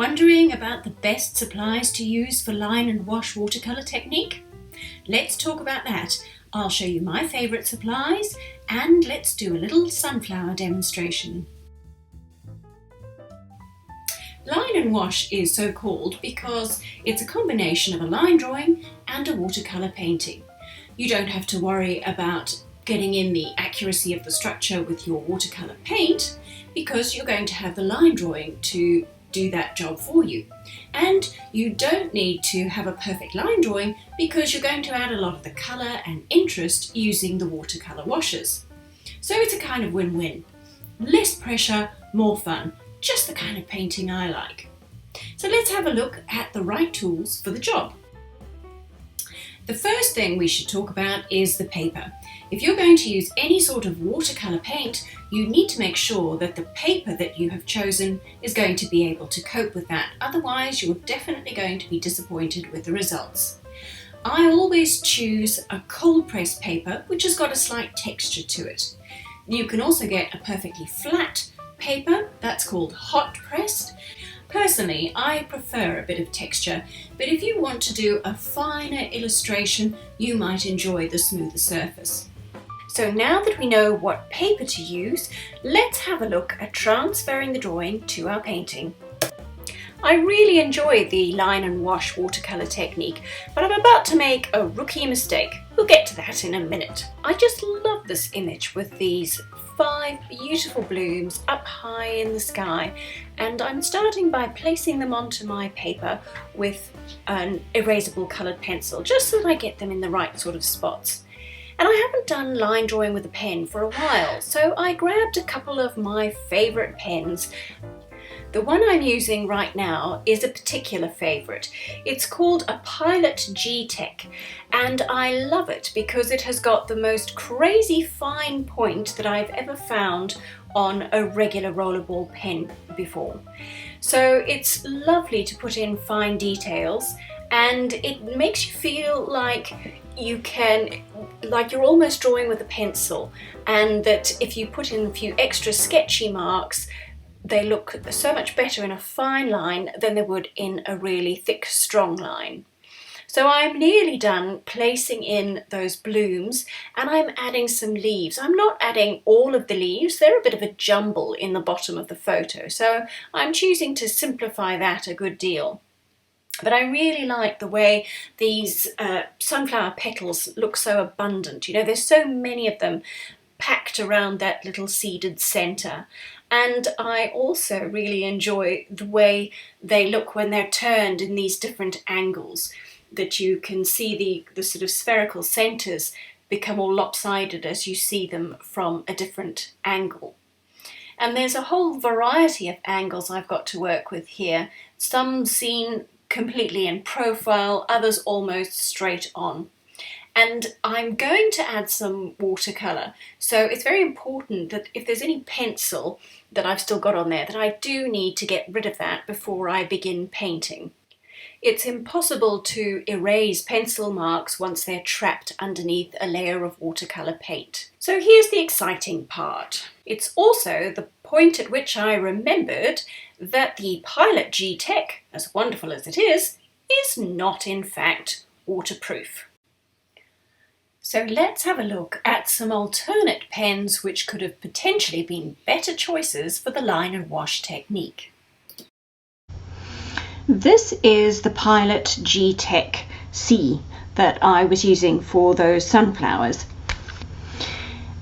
Wondering about the best supplies to use for line and wash watercolour technique? Let's talk about that. I'll show you my favourite supplies and let's do a little sunflower demonstration. Line and wash is so called because it's a combination of a line drawing and a watercolour painting. You don't have to worry about getting in the accuracy of the structure with your watercolour paint because you're going to have the line drawing to do that job for you. And you don't need to have a perfect line drawing because you're going to add a lot of the colour and interest using the watercolour washes. So it's a kind of win-win. Less pressure, more fun. Just the kind of painting I like. So let's have a look at the right tools for the job. The first thing we should talk about is the paper. If you're going to use any sort of watercolour paint, you need to make sure that the paper that you have chosen is going to be able to cope with that. Otherwise, you're definitely going to be disappointed with the results. I always choose a cold press paper, which has got a slight texture to it. You can also get a perfectly flat paper, that's called hot pressed. Personally, I prefer a bit of texture, but if you want to do a finer illustration, you might enjoy the smoother surface. So now that we know what paper to use, let's have a look at transferring the drawing to our painting. I really enjoy the line and wash watercolour technique, but I'm about to make a rookie mistake. We'll get to that in a minute. I just love this image with these 5 beautiful blooms up high in the sky, and I'm starting by placing them onto my paper with an erasable coloured pencil, just so that I get them in the right sort of spots. And I haven't done line drawing with a pen for a while, so I grabbed a couple of my favourite pens. The one I'm using right now is a particular favourite. It's called a Pilot G-Tech, and I love it because it has got the most crazy fine point that I've ever found on a regular rollerball pen before. So it's lovely to put in fine details, and it makes you feel like you're almost drawing with a pencil, and that if you put in a few extra sketchy marks, they look so much better in a fine line than they would in a really thick, strong line. So I'm nearly done placing in those blooms, and I'm adding some leaves. I'm not adding all of the leaves, they're a bit of a jumble in the bottom of the photo, so I'm choosing to simplify that a good deal. But I really like the way these sunflower petals look so abundant. You know, there's so many of them packed around that little seeded centre. And I also really enjoy the way they look when they're turned in these different angles, that you can see the sort of spherical centres become all lopsided as you see them from a different angle. And there's a whole variety of angles I've got to work with here, some seen completely in profile, others almost straight on. And I'm going to add some watercolour, so it's very important that if there's any pencil that I've still got on there, that I do need to get rid of that before I begin painting. It's impossible to erase pencil marks once they're trapped underneath a layer of watercolour paint. So here's the exciting part. It's also the point at which I remembered that the Pilot G-Tech, as wonderful as it is not in fact waterproof. So let's have a look at some alternate pens which could have potentially been better choices for the line and wash technique. This is the Pilot G-Tech C that I was using for those sunflowers.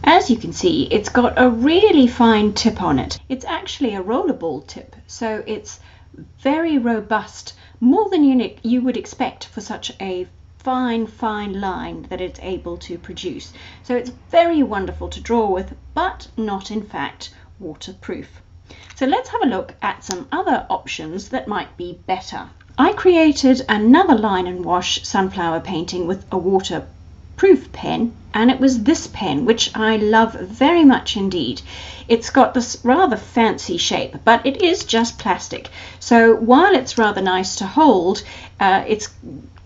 As you can see, it's got a really fine tip on it. It's actually a rollerball tip, so it's very robust, more than you would expect for such a fine line that it's able to produce. So it's very wonderful to draw with, but not in fact waterproof. So let's have a look at some other options that might be better. I created another line and wash sunflower painting with a waterproof pen, and it was this pen, which I love very much indeed. It's got this rather fancy shape, but it is just plastic. So while it's rather nice to hold,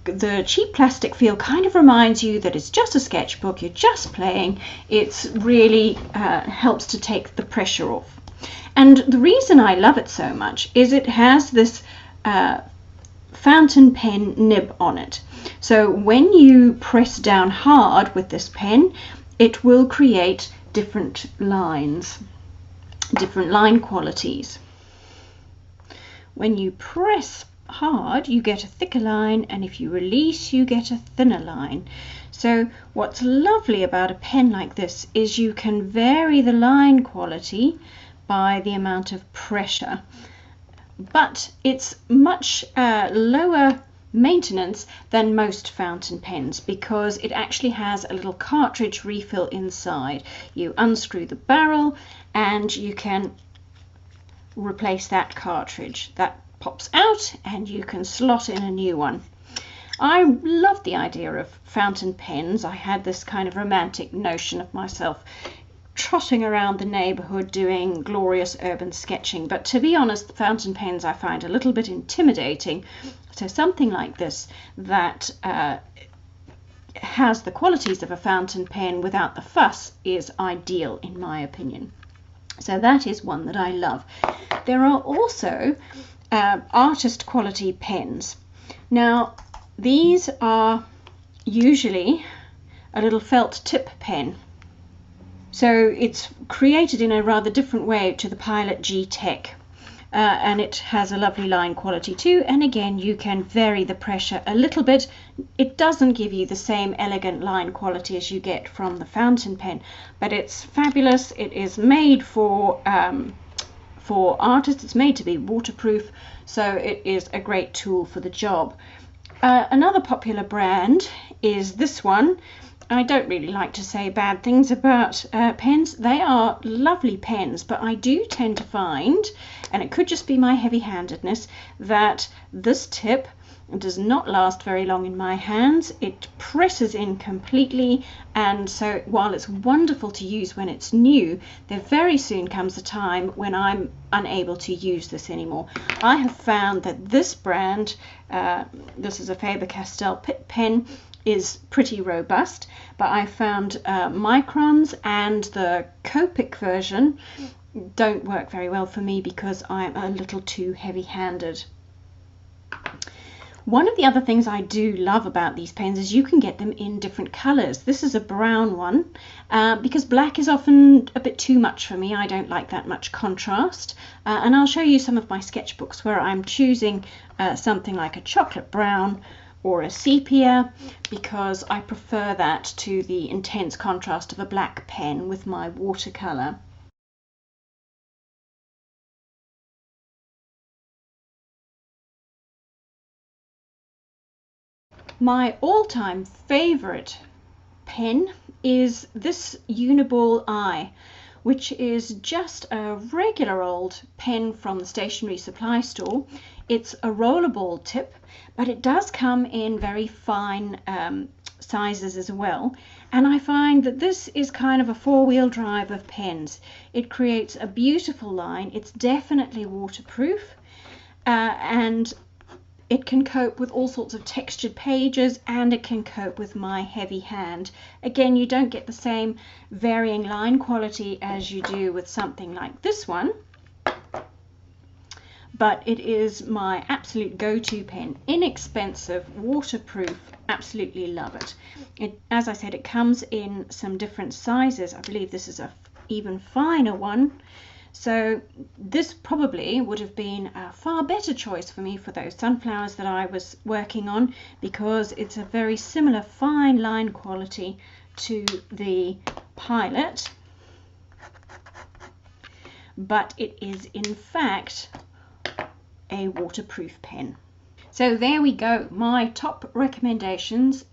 the cheap plastic feel kind of reminds you that it's just a sketchbook, you're just playing. It's really helps to take the pressure off. And the reason I love it so much is it has this fountain pen nib on it. So when you press down hard with this pen, it will create different lines, different line qualities. When you press hard, you get a thicker line, and if you release, you get a thinner line. So what's lovely about a pen like this is you can vary the line quality by the amount of pressure, but it's much lower maintenance than most fountain pens because it actually has a little cartridge refill inside. You unscrew the barrel and you can replace that cartridge. That pops out and you can slot in a new one. I love the idea of fountain pens. I had this kind of romantic notion of myself trotting around the neighbourhood doing glorious urban sketching, but to be honest, fountain pens I find a little bit intimidating. So something like this that has the qualities of a fountain pen without the fuss is ideal in my opinion. So that is one that I love. There are also artist quality pens. Now these are usually a little felt tip pen. So it's created in a rather different way to the Pilot G-Tech, and it has a lovely line quality too, and again you can vary the pressure a little bit. It doesn't give you the same elegant line quality as you get from the fountain pen, but it's fabulous. It is made for artists. It's made to be waterproof, so it is a great tool for the job. Another popular brand is this one. I don't really like to say bad things about pens. They are lovely pens, but I do tend to find, and it could just be my heavy-handedness, that this tip does not last very long in my hands. It presses in completely, and so while it's wonderful to use when it's new, there very soon comes a time when I'm unable to use this anymore. I have found that this brand, this is a Faber-Castell pen, is pretty robust, but I found microns and the Copic version don't work very well for me because I'm a little too heavy-handed. One of the other things I do love about these pens is you can get them in different colours. This is a brown one because black is often a bit too much for me. I don't like that much contrast, and I'll show you some of my sketchbooks where I'm choosing something like a chocolate brown or a sepia because I prefer that to the intense contrast of a black pen with my watercolour. My all-time favourite pen is this Uniball Eye, which is just a regular old pen from the stationery supply store. It's a rollerball tip, but it does come in very fine sizes as well, and I find that this is kind of a four-wheel drive of pens. It creates a beautiful line. It's definitely waterproof, and it can cope with all sorts of textured pages, and it can cope with my heavy hand. Again, you don't get the same varying line quality as you do with something like this one, but it is my absolute go-to pen. Inexpensive, waterproof, absolutely love it. As I said, it comes in some different sizes. I believe this is a even finer one. So this probably would have been a far better choice for me for those sunflowers that I was working on because it's a very similar fine line quality to the Pilot, but it is in fact a waterproof pen. So there we go. My top recommendations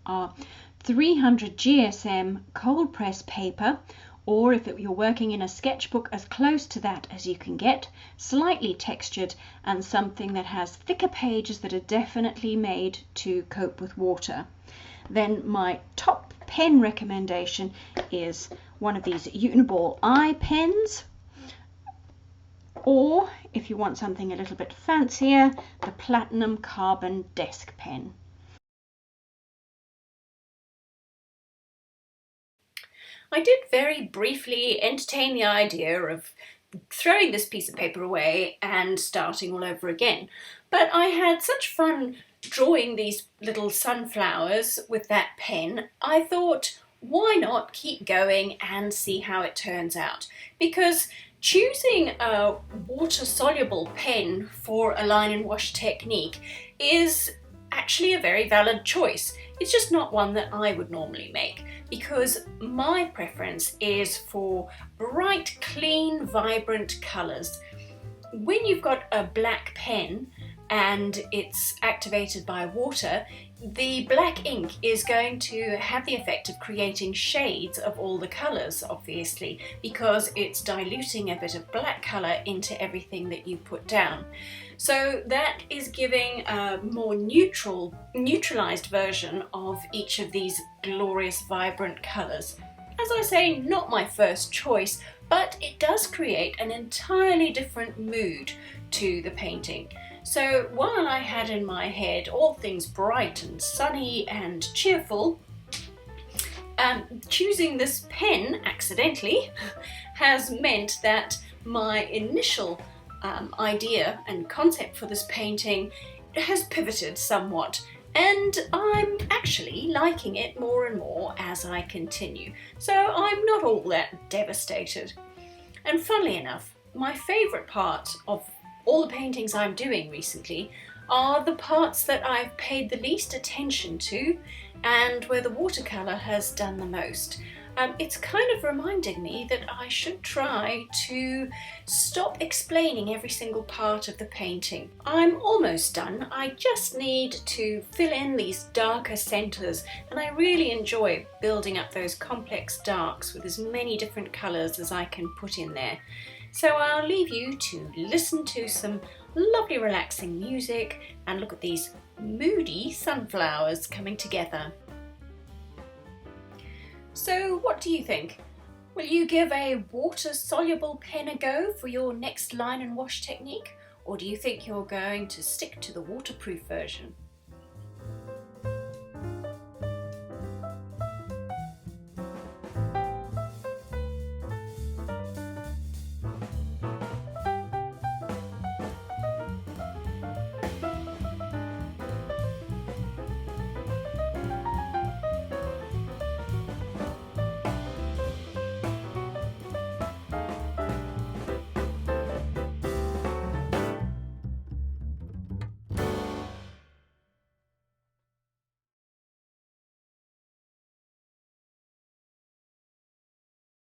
are 300 GSM cold press paper, or if you're working in a sketchbook, as close to that as you can get, slightly textured, and something that has thicker pages that are definitely made to cope with water. Then my top pen recommendation is one of these Uniball Eye pens, or if you want something a little bit fancier, the Platinum Carbon Desk Pen. I did very briefly entertain the idea of throwing this piece of paper away and starting all over again. But I had such fun drawing these little sunflowers with that pen, I thought, why not keep going and see how it turns out? Because choosing a water-soluble pen for a line and wash technique is actually a very valid choice. It's just not one that I would normally make, because my preference is for bright, clean, vibrant colours. When you've got a black pen and it's activated by water, the black ink is going to have the effect of creating shades of all the colours, obviously, because it's diluting a bit of black colour into everything that you put down. So that is giving a more neutralised version of each of these glorious, vibrant colours. As I say, not my first choice, but it does create an entirely different mood to the painting. So while I had in my head all things bright and sunny and cheerful, choosing this pen accidentally has meant that my initial idea and concept for this painting has pivoted somewhat, and I'm actually liking it more and more as I continue. So I'm not all that devastated. And funnily enough, my favourite part of all the paintings I'm doing recently are the parts that I've paid the least attention to and where the watercolour has done the most. It's kind of reminding me that I should try to stop explaining every single part of the painting. I'm almost done. I just need to fill in these darker centres, and I really enjoy building up those complex darks with as many different colours as I can put in there. So I'll leave you to listen to some lovely relaxing music and look at these moody sunflowers coming together. So what do you think? Will you give a water-soluble pen a go for your next line and wash technique? Or do you think you're going to stick to the waterproof version?